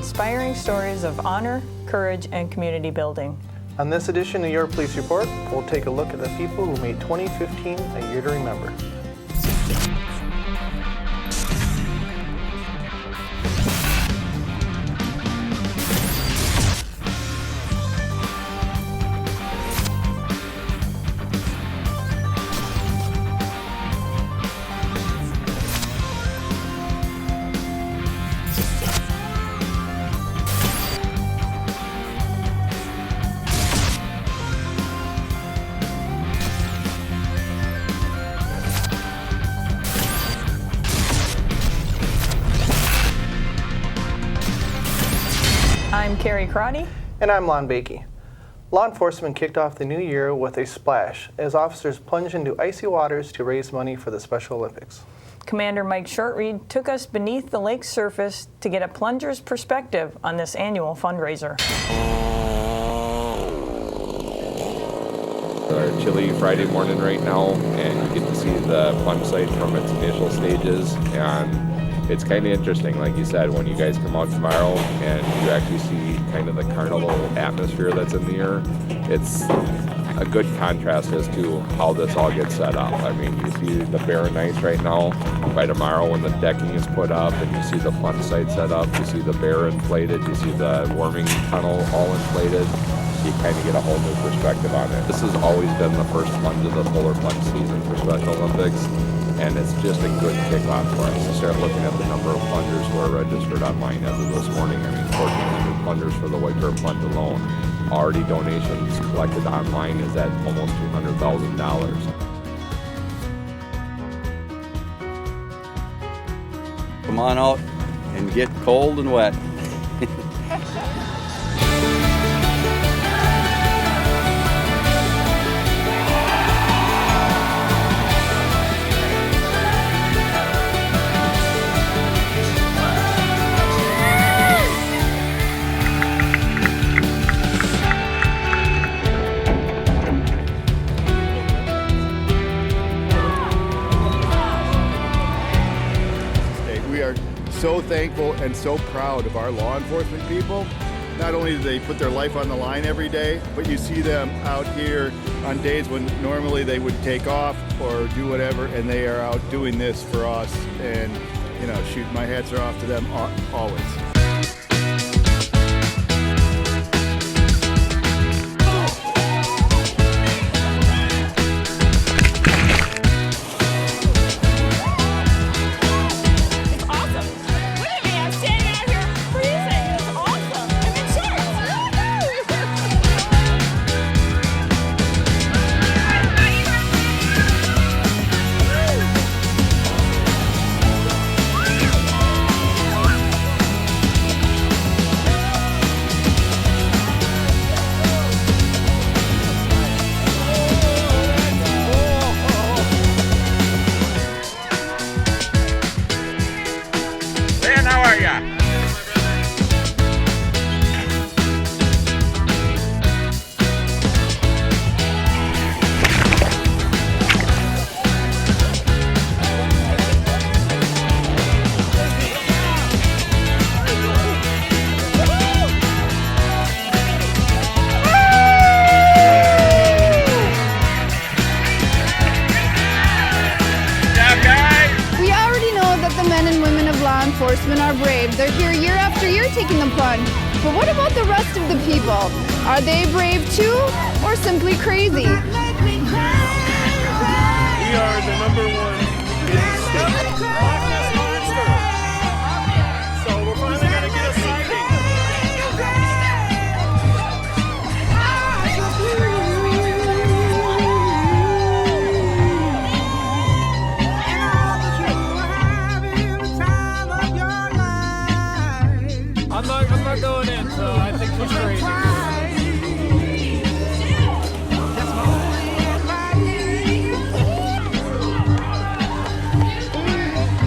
inspiring stories of honor, courage, and community building. On this edition of Your Police Report, we'll take a look at the people who made 2015 a year to remember. I'm Carrie Crotty. And I'm Lon Bakey. Law enforcement kicked off the new year with a splash as officers plunged into icy waters to raise money for the Special Olympics. Commander Mike Shortreed took us beneath the lake's surface to get a plunger's perspective on this annual fundraiser. Our chilly Friday morning right now, and you get to see the plunge site from its initial stages, and it's kind of interesting, like you said, when you guys come out tomorrow and you actually see kind of the carnival atmosphere that's in the air. It's a good contrast as to how this all gets set up. I mean, you see the barren ice right now. By tomorrow when the decking is put up and you see the plunge site set up, you see the bear inflated, you see the warming tunnel all inflated. You kind of get a whole new perspective on it. This has always been the first plunge of the polar plunge season for Special Olympics, and it's just a good kickoff for us to start looking at the number of plungers who are registered online as of this morning. I mean, 1,400 plungers for the YPR plunge alone. Already donations collected online is at almost $200,000. Come on out and get cold and wet. We are so thankful and so proud of our law enforcement people. Not only do they put their life on the line every day, but you see them out here on days when normally they would take off or do whatever, and they are out doing this for us. And, you know, shoot, my hats are off to them always. How are ya? Law enforcement are brave. They're here year after year taking the plunge. But what about the rest of the people? Are they brave too, or simply crazy? We are the number one in the state. So we're finally going to get a sighting. I'm not going in, so I think she's crazy.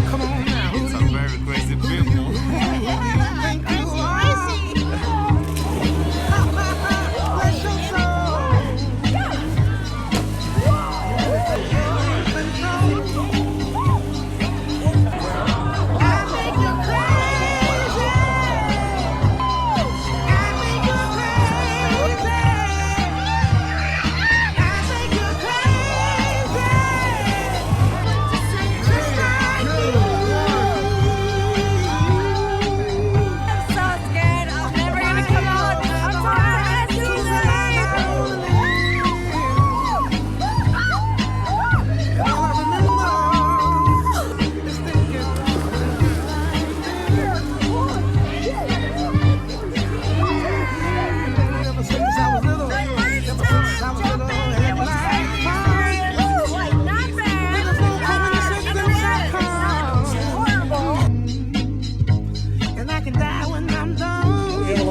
Come on now. It's a very crazy people.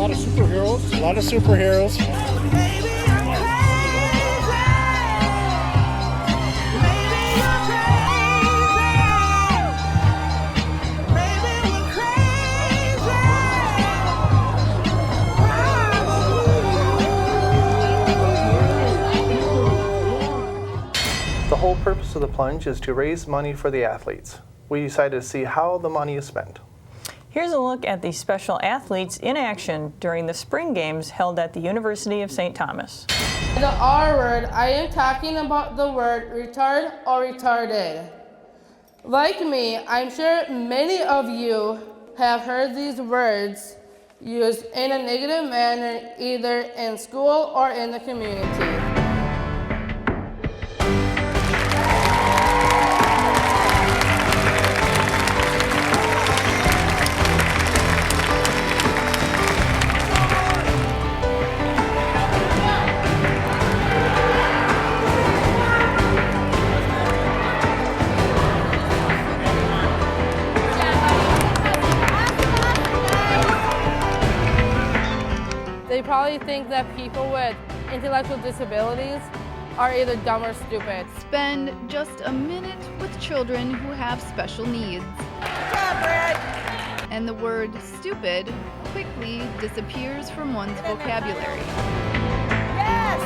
lot of superheroes. A lot of superheroes. The whole purpose of the plunge is to raise money for the athletes. We decided to see how the money is spent. Here's a look at the special athletes in action during the spring games held at the University of St. Thomas. The R word, I am talking about the word retard or retarded. Like me, I'm sure many of you have heard these words used in a negative manner either in school or in the community. They probably think that people with intellectual disabilities are either dumb or stupid. Spend just a minute with children who have special needs. Good job, Brad. And the word stupid quickly disappears from one's vocabulary. Yes!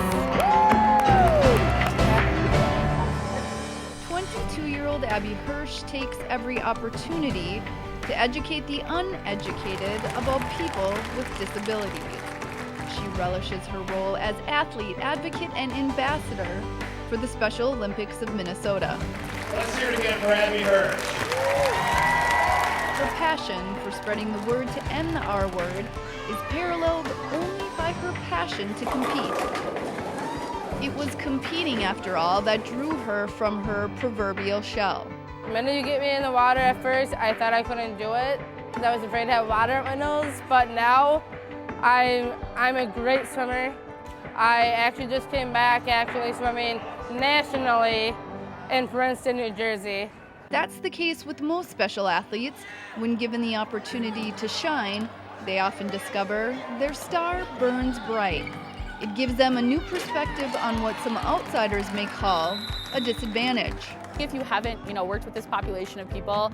22-year-old Abby Hirsch takes every opportunity to educate the uneducated about people with disabilities. She relishes her role as athlete, advocate, and ambassador for the Special Olympics of Minnesota. Let's hear it again for Abby Hirsch. Her passion for spreading the word to end the R word is paralleled only by her passion to compete. It was competing, after all, that drew her from her proverbial shell. The minute you get me in the water at first, I thought I couldn't do it because I was afraid to have water at my nose, but now I'm a great swimmer. I actually just came back swimming nationally in Princeton, New Jersey. That's the case with most special athletes. When given the opportunity to shine, they often discover their star burns bright. It gives them a new perspective on what some outsiders may call a disadvantage. If you haven't, worked with this population of people,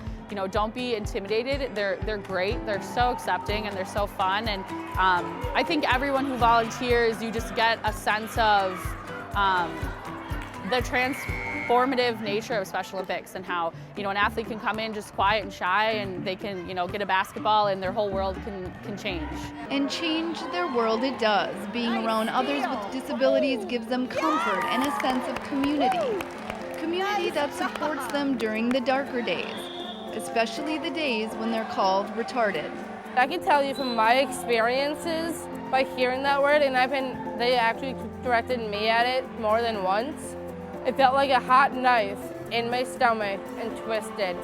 don't be intimidated. They're great. They're so accepting and they're so fun. And I think everyone who volunteers, you just get a sense of the transformative nature of Special Olympics and how, an athlete can come in just quiet and shy and they can, get a basketball and their whole world can change. And change their world it does. Being around others with disabilities gives them comfort and a sense of community. Community that supports them during the darker days, especially the days when they're called retarded. I can tell you from my experiences by hearing that word, and they actually corrected me at it more than once. It felt like a hot knife in my stomach and twisted.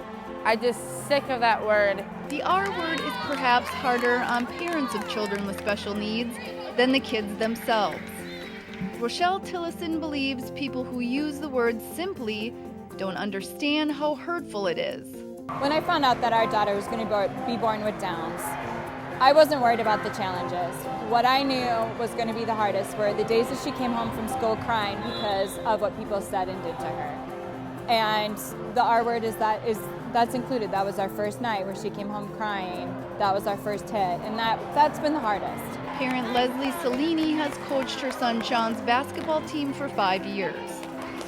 I'm just sick of that word. The R word is perhaps harder on parents of children with special needs than the kids themselves. Rochelle Tillison believes people who use the word simply don't understand how hurtful it is. When I found out that our daughter was going to be born with Downs, I wasn't worried about the challenges. What I knew was going to be the hardest were the days that she came home from school crying because of what people said and did to her. And the R word that's included. That was our first night where she came home crying. That was our first hit, and that's been the hardest. Parent Leslie Salini has coached her son Sean's basketball team for 5 years.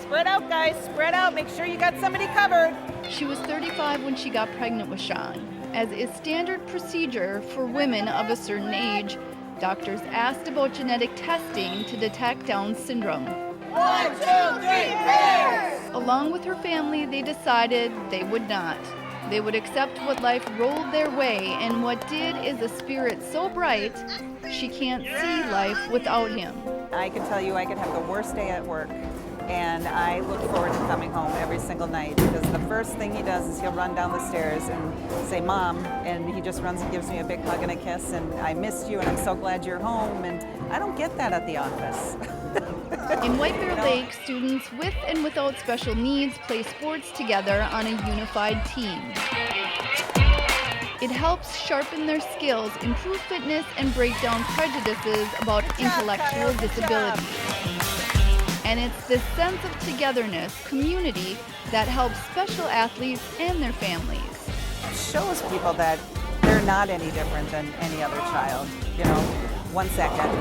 Spread out, guys, spread out. Make sure you got somebody covered. She was 35 when she got pregnant with Sean. As is standard procedure for women of a certain age, doctors asked about genetic testing to detect Down syndrome. 1, 2, 3, prayers! Along with her family, they decided they would not. They would accept what life rolled their way, and what did is a spirit so bright, she can't see life without him. I can tell you I could have the worst day at work, and I look forward to coming home every single night because the first thing he does is he'll run down the stairs and say, Mom, and he just runs and gives me a big hug and a kiss, and I missed you, and I'm so glad you're home, and I don't get that at the office. In YPR Lake, students with and without special needs play sports together on a unified team. It helps sharpen their skills, improve fitness, and break down prejudices about intellectual disabilities. And it's this sense of togetherness, community, that helps special athletes and their families. It shows people that they're not any different than any other child. You know, 1 second.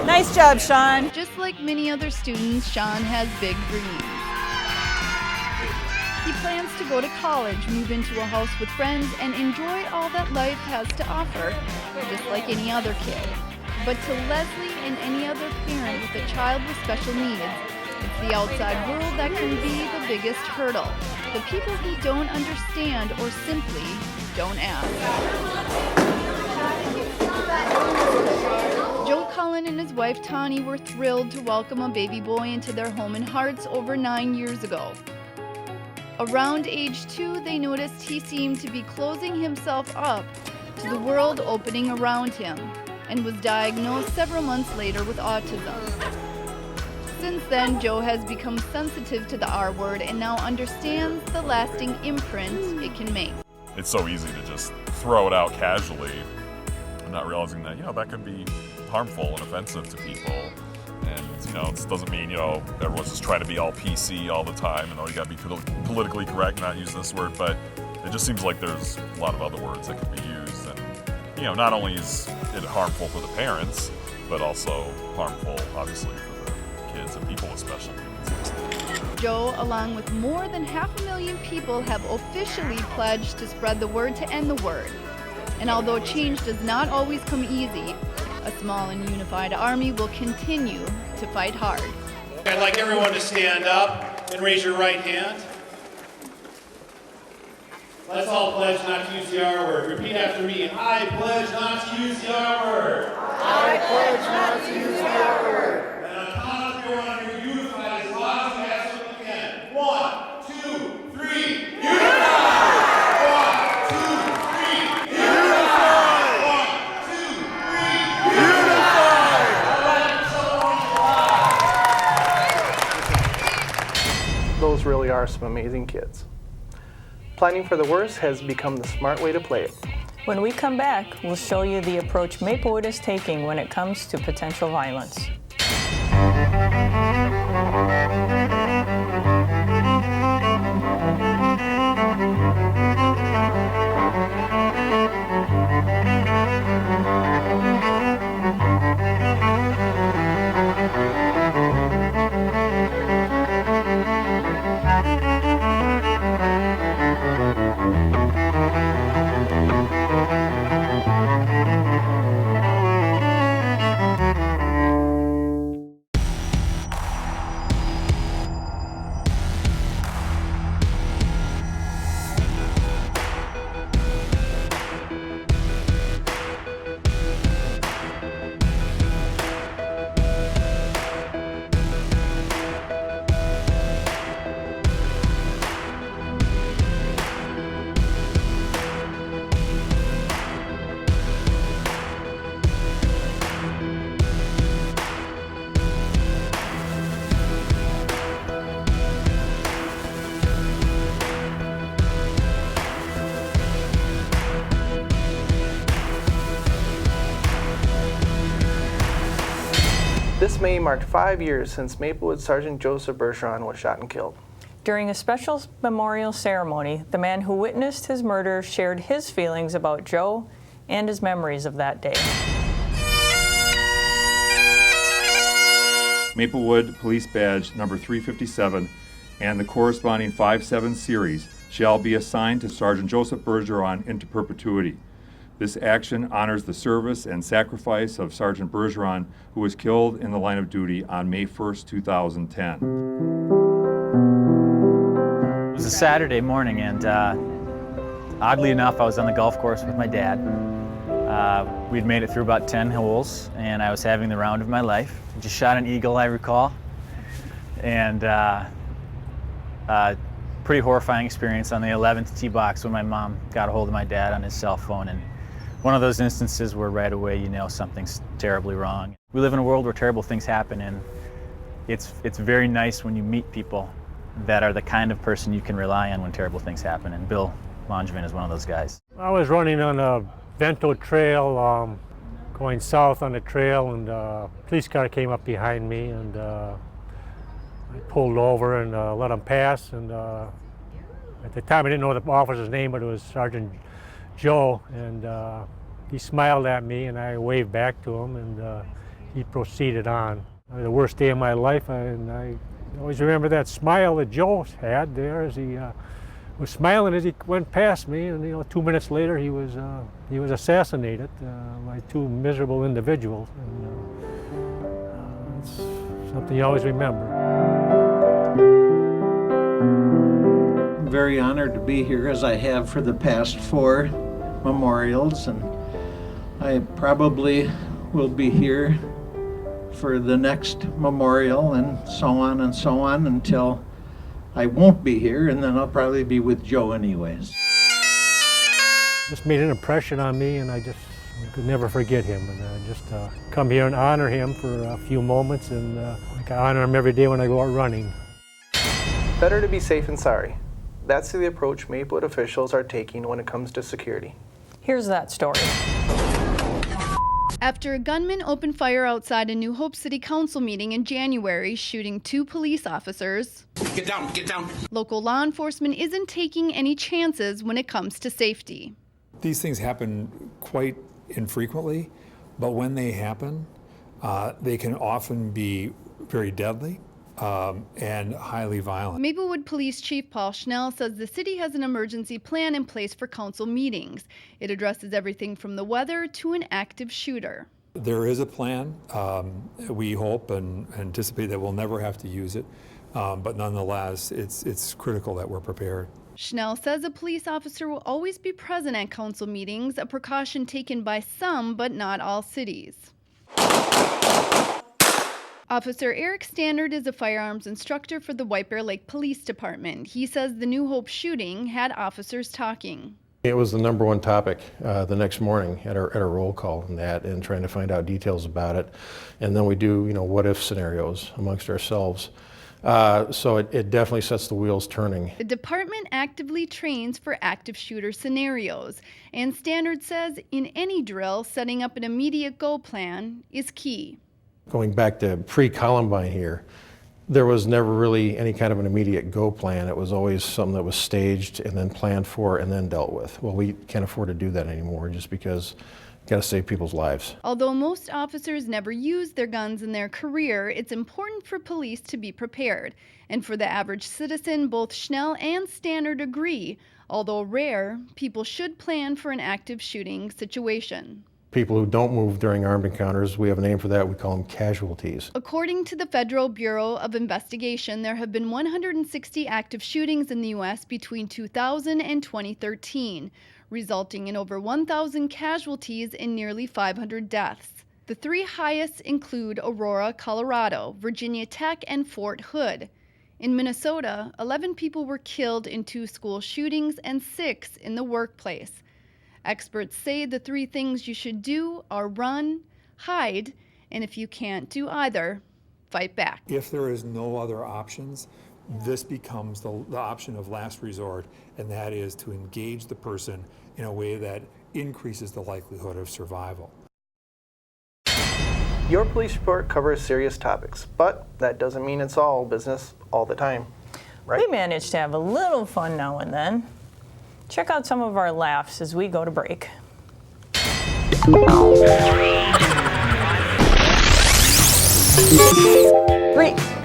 Nice job, Sean. Just like many other students, Sean has big dreams. He plans to go to college, move into a house with friends, and enjoy all that life has to offer, just like any other kid. But to Leslie and any other parent with a child with special needs, it's the outside world that can be the biggest hurdle. The people who don't understand or simply don't ask. Joe Cullen and his wife Tawny were thrilled to welcome a baby boy into their home and hearts over 9 years ago. Around age 2, they noticed he seemed to be closing himself up to the world opening around him, and was diagnosed several months later with autism. Since then, Joe has become sensitive to the R word and now understands the lasting imprint it can make. It's so easy to just throw it out casually, not realizing that, that could be harmful and offensive to people. And, it doesn't mean, everyone's just trying to be all PC all the time and, you gotta be politically correct, not use this word, but it just seems like there's a lot of other words that could be used. And, not only is it harmful for the parents, but also harmful, obviously, for the kids and people with special needs. Joe, along with more than 500,000 people, have officially pledged to spread the word to end the word. And although change does not always come easy, a small and unified army will continue to fight hard. I'd like everyone to stand up and raise your right hand. Let's all pledge not to use the R word. Repeat after me. I pledge not to use the R word. I pledge not to use the R word. And on count of everyone here, unify as loud as you absolutely can. 1, 2, 3, unify! 1, 2, 3, unify! 1, 2, 3, unify! Those really are some amazing kids. Planning for the worst has become the smart way to play it. When we come back, we'll show you the approach Maplewood is taking when it comes to potential violence. This May marked 5 years since Maplewood Sergeant Joseph Bergeron was shot and killed. During a special memorial ceremony, the man who witnessed his murder shared his feelings about Joe and his memories of that day. Maplewood Police Badge number 357 and the corresponding 5.7 series shall be assigned to Sergeant Joseph Bergeron into perpetuity. This action honors the service and sacrifice of Sergeant Bergeron, who was killed in the line of duty on May 1st, 2010. It was a Saturday morning, and oddly enough, I was on the golf course with my dad. We'd made it through about 10 holes, and I was having the round of my life. Just shot an eagle, I recall, and pretty horrifying experience on the 11th tee box when my mom got a hold of my dad on his cell phone, and one of those instances where right away you know something's terribly wrong. We live in a world where terrible things happen, and it's very nice when you meet people that are the kind of person you can rely on when terrible things happen, and Bill Langevin is one of those guys. I was running on a Vento trail, going south on the trail, and a police car came up behind me, and I pulled over and let him pass. And at the time I didn't know the officer's name, but it was Sergeant Joe, and he smiled at me and I waved back to him, and he proceeded on. The worst day of my life, and I always remember that smile that Joe had there as he was smiling as he went past me, and 2 minutes later he was assassinated by two miserable individuals. And it's something you always remember. I'm very honored to be here, as I have for the past 4 memorials, and I probably will be here for the next memorial and so on until I won't be here, and then I'll probably be with Joe anyways. Just made an impression on me, and I could never forget him. And just come here and honor him for a few moments, and I honor him every day when I go out running. Better to be safe than sorry. That's the approach Maplewood officials are taking when it comes to security. Here's that story. After a gunman opened fire outside a New Hope City Council meeting in January, shooting 2 police officers, Get down, get down. local law enforcement isn't taking any chances when it comes to safety. These things happen quite infrequently, but when they happen, they can often be very deadly and highly violent. Maplewood Police Chief Paul Schnell says the city has an emergency plan in place for council meetings. It addresses everything from the weather to an active shooter. There is a plan. We hope and anticipate that we'll never have to use it, but nonetheless, it's critical that we're prepared. Schnell says a police officer will always be present at council meetings, a precaution taken by some but not all cities. Officer Eric Standard is a firearms instructor for the YPR Lake Police Department. He says the New Hope shooting had officers talking. It was the #1 topic the next morning at our roll call and trying to find out details about it. And then we do, what if scenarios amongst ourselves. So it definitely sets the wheels turning. The department actively trains for active shooter scenarios, and Standard says in any drill, setting up an immediate go plan is key. Going back to pre-Columbine here, there was never really any kind of an immediate go plan. It was always something that was staged and then planned for and then dealt with. Well, we can't afford to do that anymore just because we've got to save people's lives. Although most officers never use their guns in their career, it's important for police to be prepared. And for the average citizen, both Schnell and Standard agree, although rare, people should plan for an active shooting situation. People who don't move during armed encounters, we have a name for that, we call them casualties. According to the Federal Bureau of Investigation, there have been 160 active shootings in the U.S. between 2000 and 2013, resulting in over 1,000 casualties and nearly 500 deaths. The 3 highest include Aurora, Colorado, Virginia Tech, and Fort Hood. In Minnesota, 11 people were killed in 2 school shootings and 6 in the workplace. Experts say the 3 things you should do are run, hide, and if you can't do either, fight back. If there is no other options, this becomes the option of last resort, and that is to engage the person in a way that increases the likelihood of survival. Your police report covers serious topics, but that doesn't mean it's all business all the time, right? We manage to have a little fun now and then. Check out some of our laughs as we go to break. 3,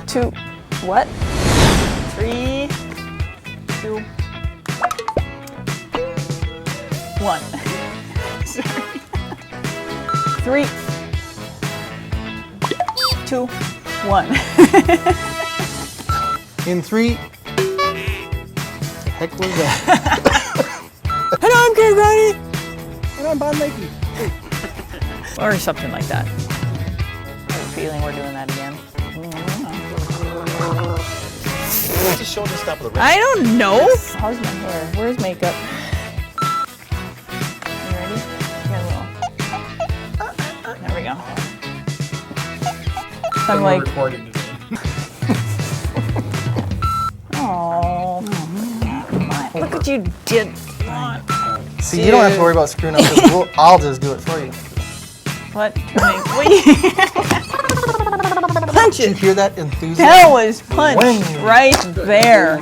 2, what? 3, 2, 1. Sorry. 3, 2, 1. In 3. The heck was that? Hello, I'm Greg Riley. And I'm Bob Mikey. Or something like that. I have a feeling we're doing that again. Just show the top of the ring. I don't know. How's my hair? Where's makeup? You ready? There we go. I'm like. Recording today. Oh, look what you did. on. See, you don't have to worry about screwing up. 'Cause I'll just do it for you. What? Wait. Punch Did you it. hear that enthusiasm? That was punch When? right there.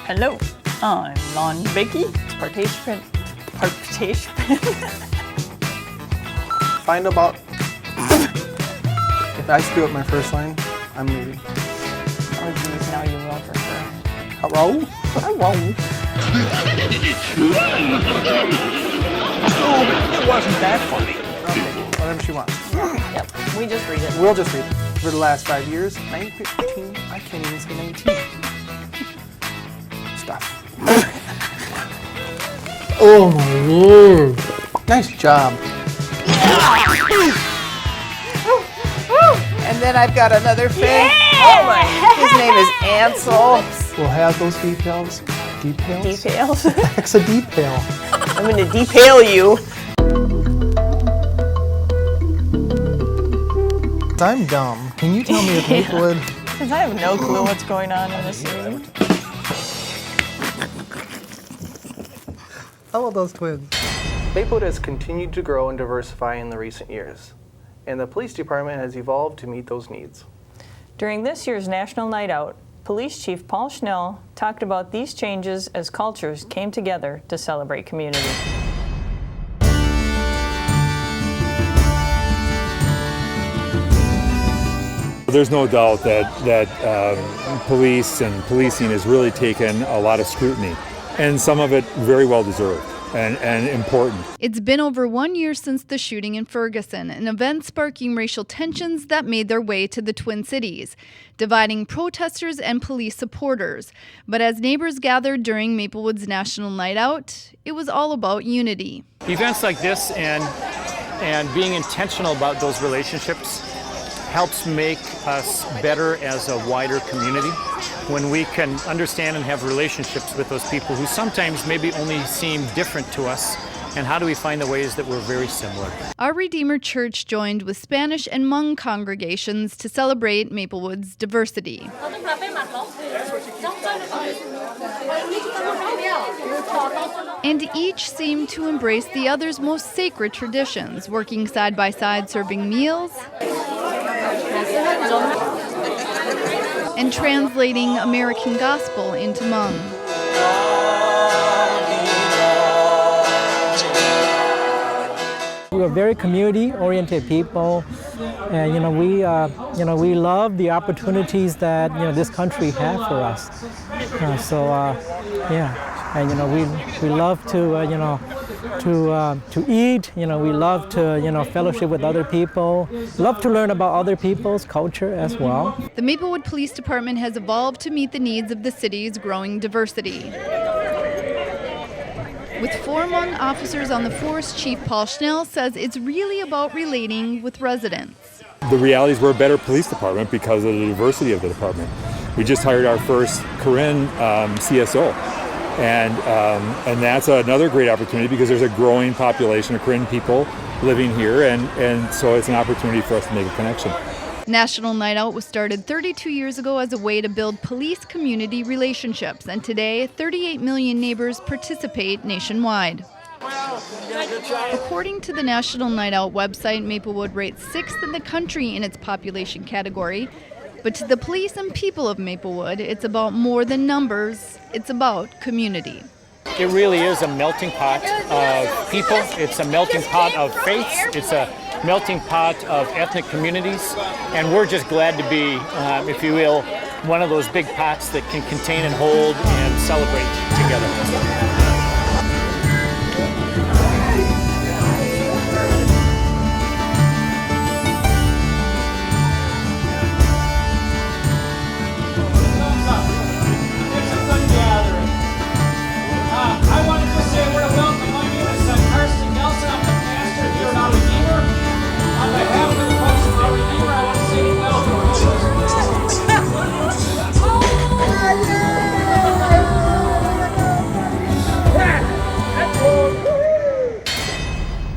Hello, I'm Lon Vicky, participant. Find about. If I screw up my first line, I'm leaving. Oh geez, now you will for sure. Hello? Hello. It wasn't that funny. Okay, whatever she wants. Yep, we just read it. We'll just read it. For the last 5 years, 19, I can't even say 19. Stop. Oh my lord. Nice job. And then I've got another thing. Oh my! His name is Ansel. We'll have those details. Details? Details? It's a detail. I'm gonna detail you. I'm dumb. Can you tell me if Maplewood... Because I have no clue what's going on in this city. I love those twins. Maplewood has continued to grow and diversify in the recent years, and the police department has evolved to meet those needs. During this year's National Night Out, Police Chief Paul Schnell talked about these changes as cultures came together to celebrate community. There's no doubt that police and policing has really taken a lot of scrutiny, and some of it very well deserved and important. It's been over 1 year since the shooting in Ferguson, an event sparking racial tensions that made their way to the Twin Cities, dividing protesters and police supporters. But as neighbors gathered during Maplewood's National Night Out, it was all about unity. Events like this and being intentional about those relationships helps make us better as a wider community when we can understand and have relationships with those people who sometimes maybe only seem different to us, and how do we find the ways that we're very similar. Our Redeemer Church joined with Spanish and Hmong congregations to celebrate Maplewood's diversity. And each seemed to embrace the other's most sacred traditions, working side by side serving meals and translating American gospel into Hmong. We are very community-oriented people, and we love the opportunities that this country has for us. We love to eat. We love to fellowship with other people. Love to learn about other people's culture as well. The Maplewood Police Department has evolved to meet the needs of the city's growing diversity. With 4 Hmong officers on the force, Chief Paul Schnell says it's really about relating with residents. The reality is we're a better police department because of the diversity of the department. We just hired our first Karen CSO. And that's another great opportunity because there's a growing population of Korean people living here, and so it's an opportunity for us to make a connection. National Night Out was started 32 years ago as a way to build police-community relationships, and today 38 million neighbors participate nationwide. According to the National Night Out website, Maplewood rates 6th in the country in its population category. But to the police and people of Maplewood, it's about more than numbers, it's about community. It really is a melting pot of people. It's a melting pot of faiths. It's a melting pot of ethnic communities. And we're just glad to be, if you will, one of those big pots that can contain and hold and celebrate together.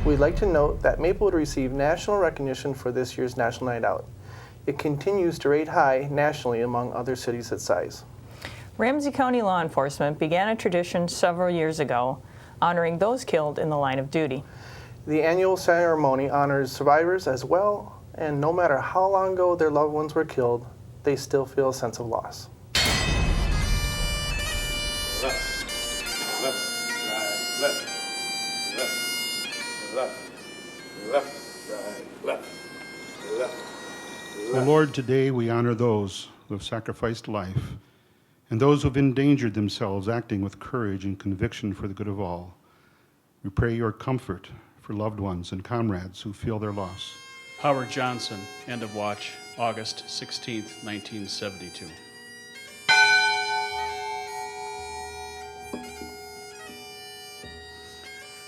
We'd like to note that Maplewood received national recognition for this year's National Night Out. It continues to rate high nationally among other cities its size. Ramsey County law enforcement began a tradition several years ago, honoring those killed in the line of duty. The annual ceremony honors survivors as well, and no matter how long ago their loved ones were killed, they still feel a sense of loss. O Lord, today we honor those who have sacrificed life and those who have endangered themselves, acting with courage and conviction for the good of all. We pray your comfort for loved ones and comrades who feel their loss. Howard Johnson, end of watch, August 16, 1972.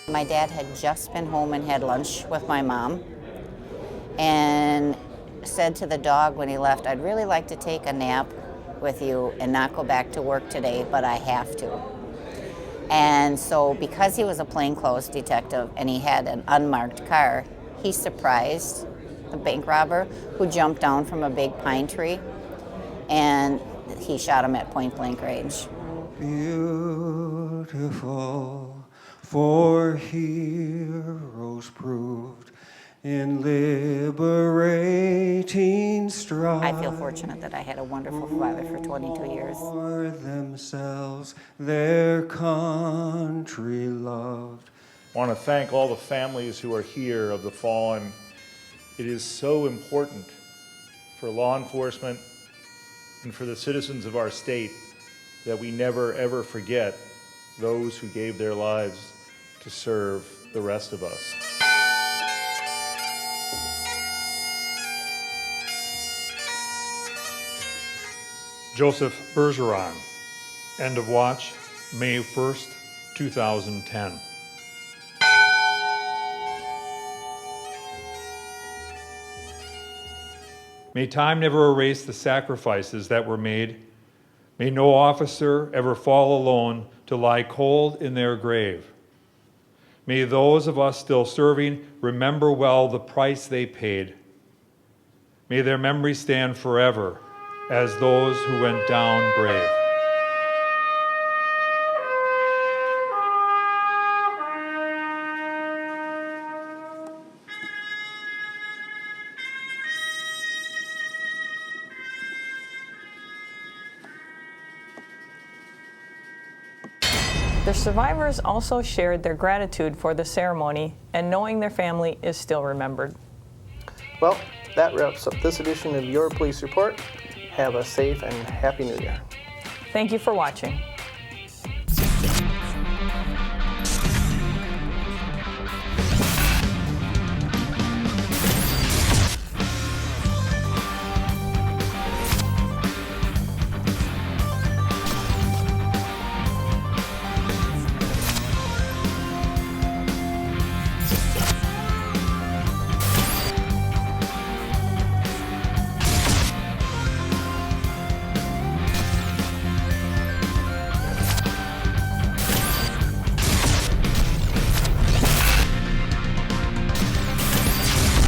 My dad had just been home and had lunch with my mom and said to the dog when he left, "I'd really like to take a nap with you and not go back to work today, but I have to." And so because he was a plainclothes detective and he had an unmarked car, he surprised the bank robber who jumped down from a big pine tree, and he shot him at point blank range. Beautiful, for heroes proved in liberating strife. I feel fortunate that I had a wonderful father for 22 years. For themselves, their country loved. I want to thank all the families who are here of the fallen. It is so important for law enforcement and for the citizens of our state that we never ever forget those who gave their lives to serve the rest of us. Joseph Bergeron, end of watch, May 1st, 2010. May time never erase the sacrifices that were made. May no officer ever fall alone to lie cold in their grave. May those of us still serving remember well the price they paid. May their memory stand forever as those who went down brave. The survivors also shared their gratitude for the ceremony and knowing their family is still remembered. Well, that wraps up this edition of Your Police Report. Have a safe and happy New Year. Thank you for watching.